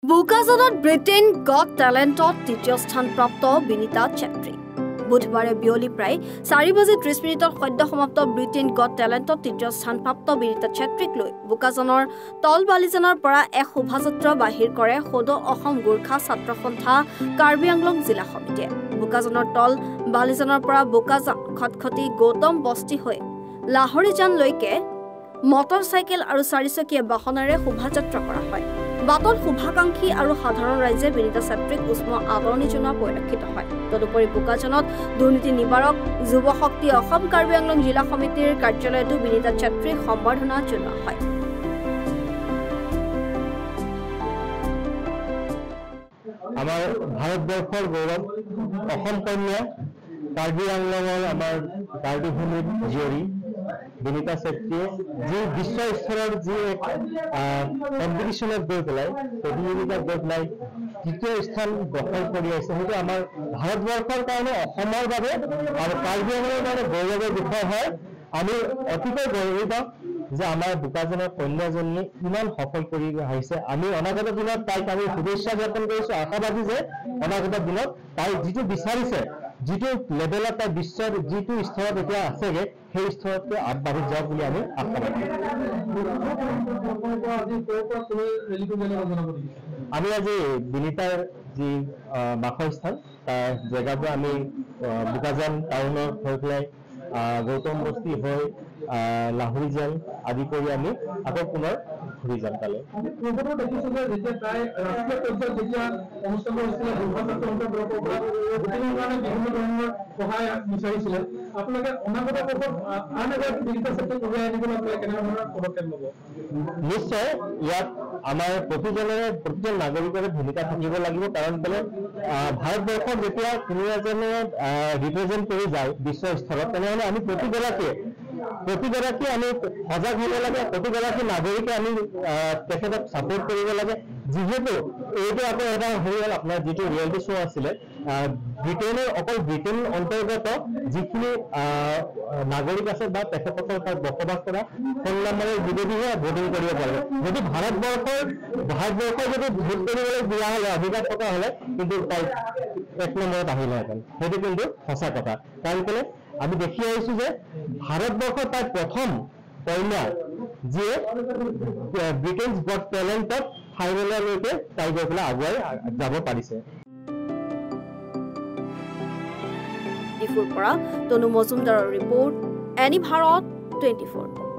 বুকাজনত Britain gut টেলেণ্টত তৃতীয় স্থান প্ৰাপ্ত বিনীতা চেত্ৰী বুধবাৰে বিয়লি প্ৰায় 4:30 সদ্য সমাপ্ত ব্ৰিটেইন গট টেলেণ্টত তৃতীয় স্থান প্ৰাপ্ত বিনীতা চেত্ৰীক লৈ বুকাজনৰ তলবালিজানৰ পৰা এক শোভাযাত্ৰা বাহিৰ কৰে সদৌ অসম গোৰ্খা ছাত্ৰ সন্থা কাৰ্বি আংলং জিলা সমিতিয়ে বুকাজনৰ তল বালিজানৰ পৰা বুকাজান খটখটি গৌতম বস্তি হৈ লাহৰিজানলৈকে মটৰচাইকেল আৰু চাৰিচকীয়া বাহনেৰে শোভাযাত্ৰা কৰা হয় বাটত শুভাকাংক্ষী আৰু সাধাৰণ ৰাইজে বিনীতা চেত্ৰীক উষ্ম আদৰণি জনোৱা পৰিলক্ষিত হয় তদুপৰি বুকাজনত দুৰ্নীতি নিবাৰক যুৱ শক্তি অসম কাৰ্বি আংলং জিলা সমিতিৰ কাৰ্যালয়তো বিনীতা চেত্ৰীক সম্বৰ্ধনা জনোৱা হয় আমাৰ ভাৰতবৰ্ষৰ গৌৰৱ অসম কন্যা কাৰ্বি আংলঙৰ আমাৰ কাৰ্বি ভূমিৰ জীয়ৰী বিনীতা চেত্ৰীয়ে যি বিশ্ব স্তৰৰ যি কম্পিটিশ্যনত গৈ পেলাই প্ৰতিযোগিতাত গৈ পেলাই তৃতীয় স্থান দখল কৰি আছে সেইটো আমাৰ ভাৰতবৰ্ষৰ কাৰণে অসমৰ বাবে আৰু কাৰ্বি আংলঙৰ কাৰণে গৌৰৱৰ বিষয় হয় আমি অতিকৈ গৌৰৱান্বিত যে আমাৰ বুকাজনৰ কন্যাজনীয়ে ইমান সফল কৰি আহিছে আমি অনাগত দিনত তাইক আমি শুভেচ্ছা জ্ঞাপন কৰিছোঁ আশাবাদী যে অনাগত দিনত তাই যিটো বিচাৰিছে যিটো লেভেলত তাই বিশ্বৰ যিটো স্তৰত এতিয়া আছেগে সেই স্তৰতকৈ আগবাঢ়ি যাওক বুলি আমি আশাবাদী আমি আজি বিনীতাৰ যি বাসস্থান তাৰ জেগাটো আমি বুকাজান টাউনৰ হৈ পেলাই গৌতম বস্তি হৈ লাহৰিজান আদি কৰি আমি আকৌ পুনৰ ঘূৰি যাম তালৈ দেখিছোঁ যে যেতিয়া প্ৰায় ৰাষ্ট্ৰীয় পৰ্যায়ত যেতিয়া অনুষ্ঠান হৈছিলে বিভিন্ন ধৰণৰ সহায় বিচাৰিছিলে আপোনালোকে অনাগত বৰ্ষত আন এগৰাকী বিনীতা চেত্ৰীক কঢ়িয়াই আনিবলৈ আপোনালোকে কেনেধৰণৰ পদক্ষেপ ল'ব নিশ্চয় ইয়াত আমাৰ প্ৰতিজন নাগৰিকৰে ভূমিকা থাকিব লাগিব কাৰণ কেলে ভাৰতবৰ্ষত যেতিয়া কোনো এজনে ৰিপ্ৰেজেণ্ট কৰি যায় বিশ্ব স্তৰত তেনেহ'লে আমি প্ৰতিগৰাকীয়ে আমি সজাগ হ'ব লাগে প্ৰতিগৰাকী নাগৰিকে আমি তেখেতক ছাপোৰ্ট কৰিব লাগে যিহেতু এইটো আকৌ এটা হৈ গ'ল আপোনাৰ যিটো ৰিয়েলিটি শ্ব' আছিলে ব্ৰিটেইনৰ অকল ব্ৰিটেইন অন্তৰ্গত যিখিনি নাগৰিক আছে বা তেখেতসকল তাত বসবাস কৰা ফোন নম্বৰৰ যোগেদিহে ভোটিং কৰিব পাৰে যদি ভাৰতবৰ্ষৰ যদি ভোট কৰিবলৈ দিয়া হ'লে অধিকাৰ থকা হ'লে কিন্তু তাই 1 নম্বৰত আহিলেহেঁতেন সেইটো কিন্তু সঁচা কথা কাৰণ কেলে আমি দেখি আহিছোঁ যে ভাৰতবৰ্ষৰ তাই প্ৰথম কন্যা যিয়ে ব্ৰিটেইন গট টেলেণ্টত ফাইনেললৈকে তাই গৈ পেলাই আগুৱাই যাব পাৰিছে ডিফুৰ পৰা তনু মজুমদাৰৰ ৰিপৰ্ট এনি ভাৰত 24